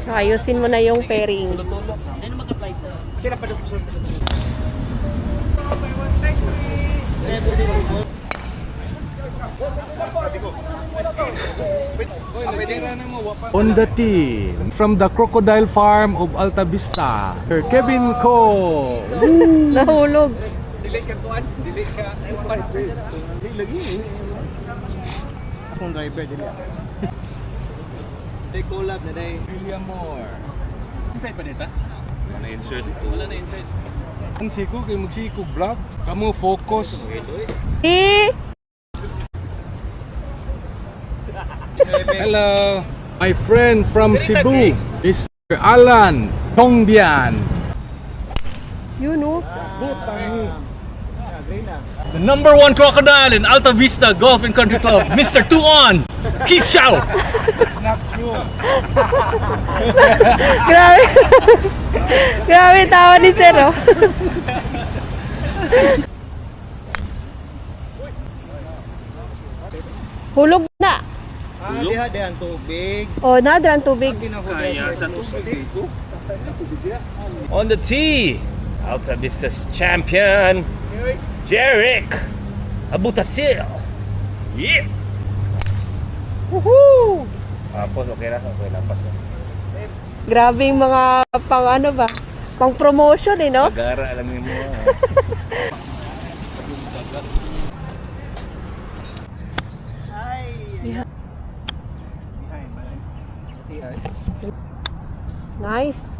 Ayusin mo na yung pairing. Sila pa doon. On the team from the crocodile farm of Alta Vista, Sir Kevin Co. Nahulog. Dili ka kuan, dili ka upan. Dili lagi. Akong driver dili. Take collab na day. William Moore. Inside pa dito? Wala insert. Wala na inside. Ang siko kay magsiko vlog. Kamu focus. Hello, my friend from Cebu, Mr. Alan Tongbian. Yun oh. The number one crocodile in Alta Vista Golf and Country Club, Mr. Tuon, Keith Chow. That's not true. Grabe. Grabe tawa ni Sir oh. Hulog na. Diha ang tubig. Oh, nadra ang tubig. Kaya sa tubig dito. On the tee, Alta Vista's champion, Jeric Abutasil. Yeah! Woohoo! Tapos okay na pas. Grabe yung mga pang ano ba? Pang promotion eh, no? Pag-ara alam mo. Nice.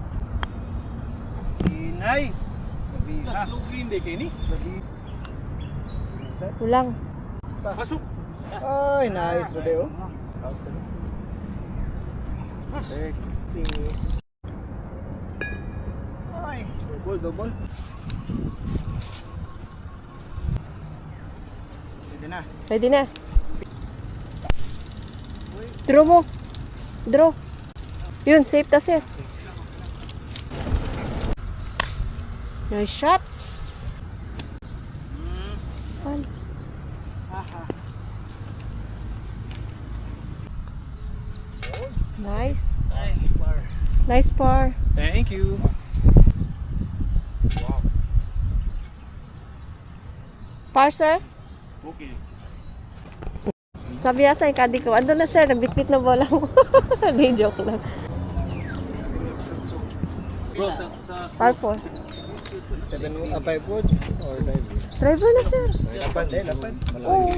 Inay. Hindi kayo ni. Kulang. Pasok. Ay, nice rodeo. Practice. Ay, double. Pwede na. Pwede na. Draw mo. Draw. Yun, safe ta sir. Nice shot. Fun. Nice. Nice par. Thank you. Par sir? Okay. Sabi niya sa kadi ko, ando na sir, nagbitbit na bola mo. Hindi, joke lang. Bro, Par 4. 5 wood or driver? Driver na sir. Lapan din, lapan. Oo.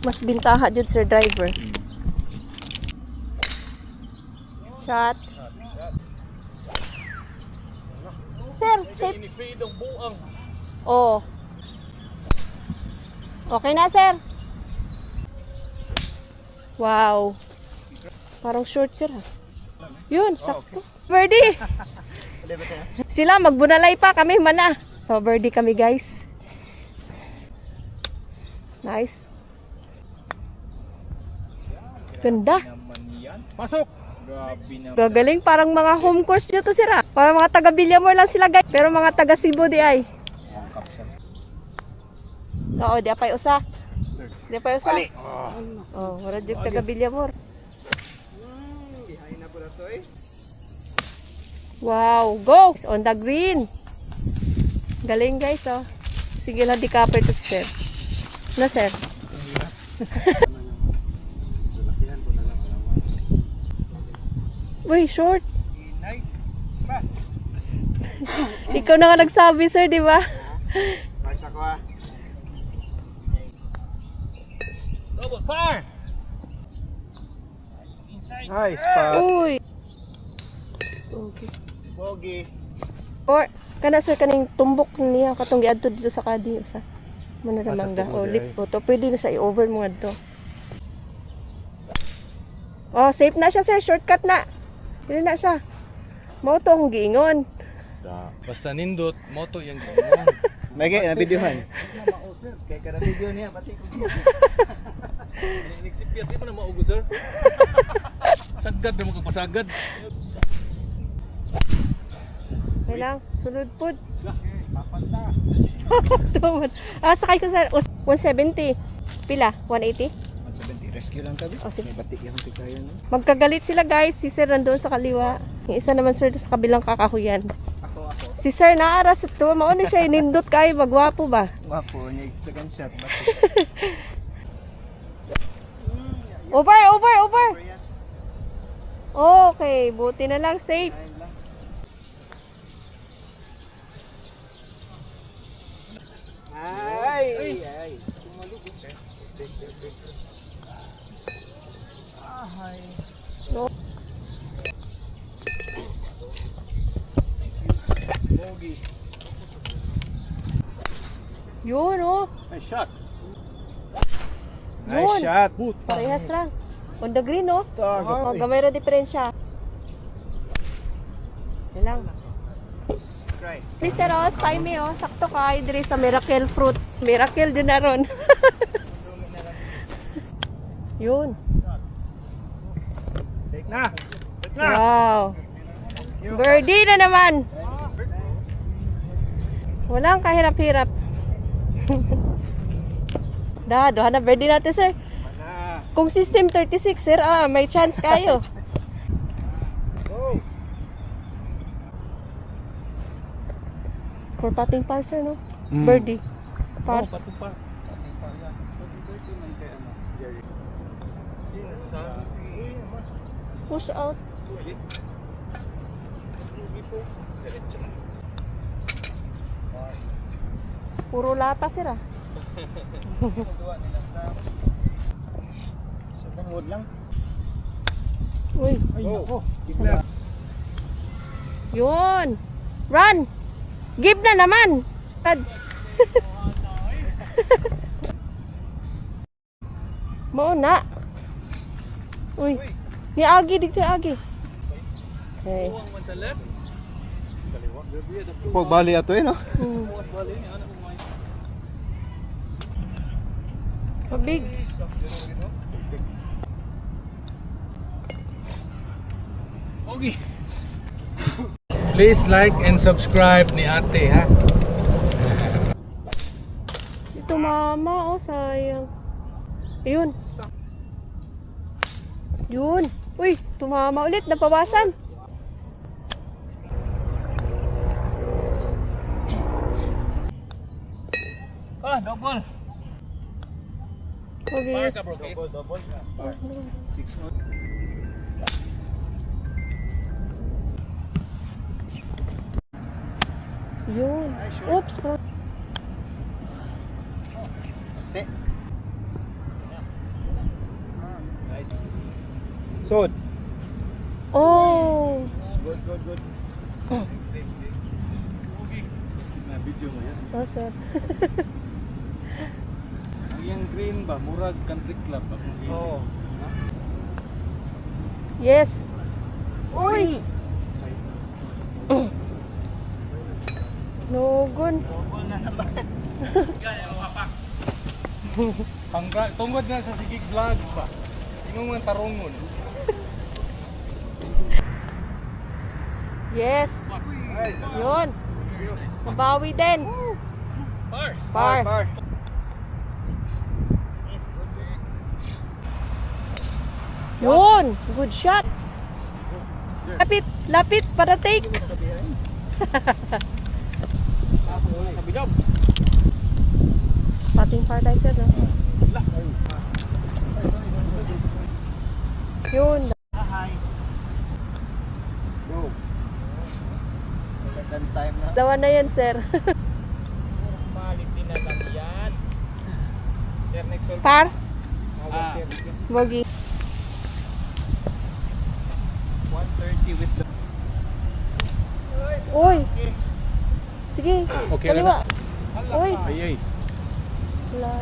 Mas bintaha dyan sir, driver. Shot. Sir, safe. Ini-fade ang buang. Oo. Okay na sir. Wow. Parang short sir ha. Yun, sakto. Birdie. Sila magbunalay pa, kami mana. So birdie kami guys. Nice. Ganda. Pasok. Grabe na. Gagaling, parang mga home course dito sila. Parang mga taga Villamor lang sila guys. Pero mga taga Cebu di ay. Oo, di apay usa. Di apay usa. Oh, wala di taga Villamor. Wow, go! On the green. Galing guys, oh. Sige lang, di kapit to sir. Na sir. Uy, short. Inay. Ikaw na nga nagsabi sir, di ba? Parts ako ah. Double par. Nice pa. Uy. Okay. Bogi. Or, kana sir, kaning tumbok niya, katong giadto dito sa kadi, usa. Manaramangga. O, lip po to. Pwede na sa i-over mo nga to. Oh, safe na siya sir. Shortcut na. Dili na siya. Mao to akong giingon. Basta nindot, moto yung gano'n. May kaya na videohan. Kaya ka na video niya, pati ko. Nigsipyat di mo na maugod sir. Sagad na mo kagpasagad. Okay lang. Sunod po. Sakay ko sa 170. Pila? 180? 170 Rescue lang tabi. Oh, sige. May batik yung tigayan. No? Magkagalit sila guys. Si sir nandoon sa kaliwa. Yung isa naman sir sa kabilang kakahuyan. Ako. Si sir naaras ito. Mauna siya inindot kayo. Magwapo ba? Wapo, niya second shot. Batik. Over. Okay. Buti na lang. Safe. Ay! No. Yun oh. Nice shot. Yun. shot. Parehas lang. On the green oh. Oh, gamay ra diferensya. Yan lang. Di sir oh, time oh. Sakto ka. Diri sa miracle fruit. Miracle din na ron. Yun. Take na. Wow. Birdie na naman. Walang kahirap-hirap. Doha na birdie natin sir. Na. Kung system 36 sir, may chance kayo. Go. For patting pa sir no? Birdie. Par. Push out. Puro lata sir ah. Sobrang wood lang. Uy, Go. Gitna. yun. Run. Give na naman. Tad. Mauna. Uy. Ni Agi dito Agi. Okay. Pag bali ato no? Pabig. Okay. Please like and subscribe ni ate ha. Ito mama oh sayang. Ayun. Yun. Uy, tumama ulit. Napawasan. Double. Okay. Ka, bro. Okay. Double. 6 Yun. Oops. Nice. Sod. Oh. Good. Na video mo yan. Oh, sir. Ang yung green ba, Murag Country Club akong video. Oo. Yes. Uy. Nogon. Tungod na sa Sigig Vlogs ba. Tingong mga tarungon. Yes. Yun. Mabawi din. Par. Yun. Good shot. Lapit para take. Pating fertilizer no? Yun. Go. Second time na. Dalawa na yan, sir. Malitin na lang yan. Sir, next one. Par? Bogi. 130 with the Uy. Sige. Okay Kaliwa. Uy. Ay. Wala.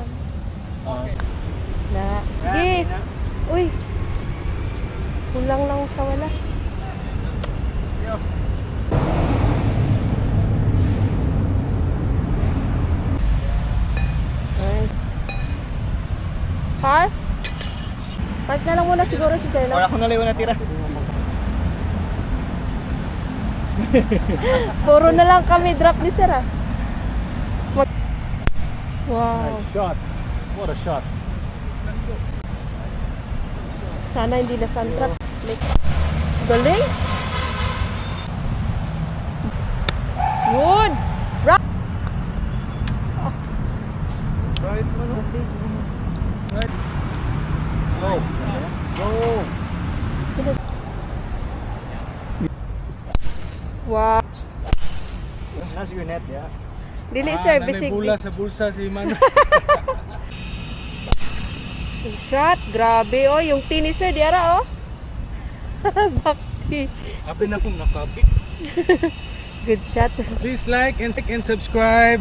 Okay. Na. Sige. Uy. Kulang lang sa wala. Nice. Par? Park na lang muna siguro si Sir. Wala ko na lang natira. Puro na lang kami drop ni Sir ah. Wow. Nice shot. What a shot. Sana hindi na suntrap. Galing! Yun! Rock! Right, ano? Right. Go. Go. Wow! Nasa your net, yeah. Dili sir, nanay bisig. bula sa bulsa si Mano. Shot, grabe oh. Yung tini sir, diara oh. Bakti. Abi na kong nakabit. Good shot. Please like and subscribe.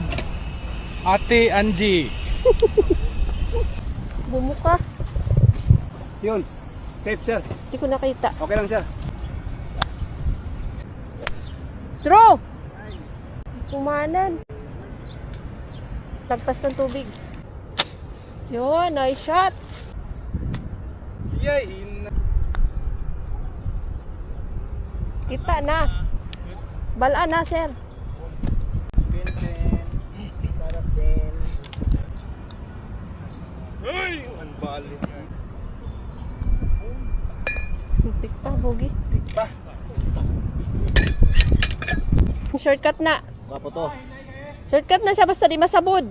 Ate Angie. Bumuka. Yun. Safe, sir. Hindi ko nakita. Okay lang, sir. Throw! Kumanan. Tagpas ng tubig. Yun, nice shot. Yay! Kita na. Balaan na, sir. Pin, pin. Sarap din. Ay! Ang balik. Muntik pa, bogi. Pa. Shortcut na. Papo to. Shortcut na siya basta di masabod.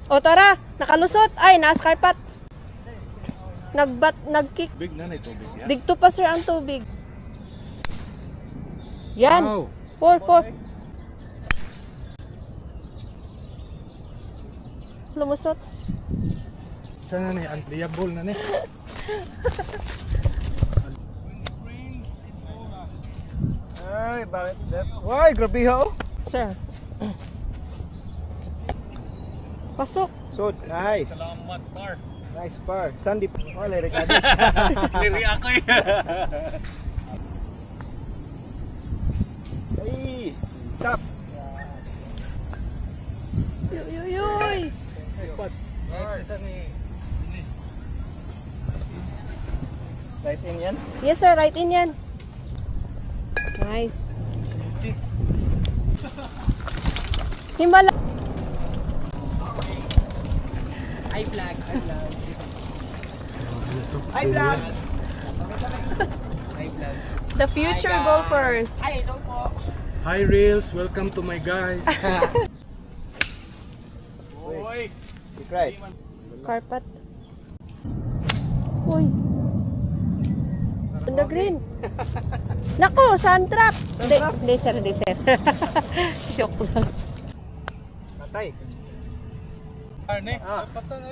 O tara, nakalusot. Ay, naskarpat. Nag-kick. Big na na tubig. Yeah? Digto pa sir ang tubig. Yan. Wow. 4. Lumusot. Sana na ang diabol na ni. Ay, bakit? Ay, grabe ho. Sir. Pasok. So, nice. Salamat, par. Nice par. Sandy. Wala, Ricardo. Diri ako eh. Ay, stop. Yuy. Right in yan. Yes sir, right in yan. Nice. Himala. Ay, vlog. The future golfers. Hi Reels, welcome to my guys. Oy. Keep right. Carpet. Uy. On the green. Nako, sand trap. Hindi sir. Joke lang. Patay. Arne, Ah. patan na.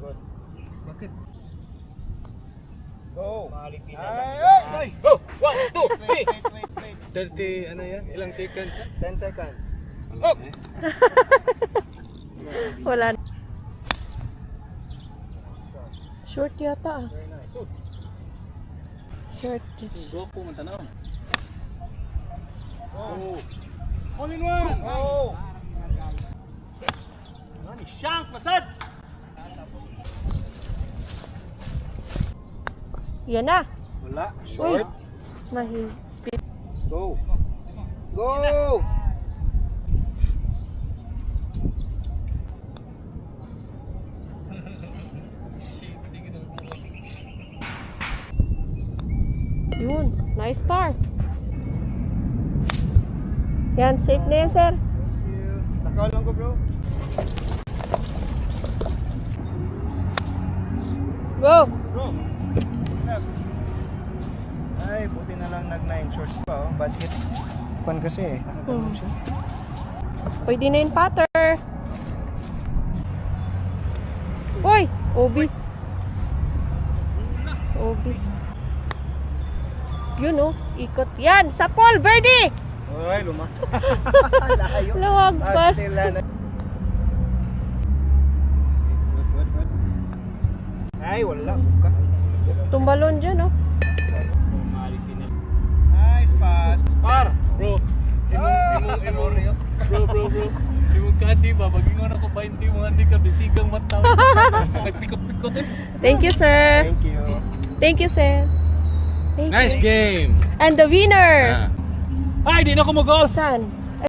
Good. Bakit? Go. Ay! Go! 1, 2, 3. Wait. 30, ano yan? Ilang seconds? 10 seconds. Up! Wala. Short yata ah. Very nice. Short. Go po, matanaw. Oh. All in one! Oh. Nani, shank, masad! Yan na. Wala. Uy. Short. Mahi. Speed. Go. Go. Yun. Nice par. Yan, safe na yan sir. Thank you. Takaw lang ko, bro. Go. Bro. Ay, buti na lang nag-9 shorts pa, oh. Bad hit. Pan kasi eh. Nakaganon siya. Pwede na yung putter. Uy! Obi. Obi. Yun oh, ikot. Yan, sa pole, birdie! Ay, luma. Layo. Lawagpas. Still na. Good. Ay, wala. Buka. Tumbalon dyan oh. Nice pass. Par! Bro, bro. Imong kandi ba? Magingon ako 20 mga hindi ka bisigang mataw. Nagpikot-pikot eh. Thank you, sir. Thank you. Thank you, sir. Thank Nice you. game! And the winner! Ah. Ay, di na ako mag-golf! Saan?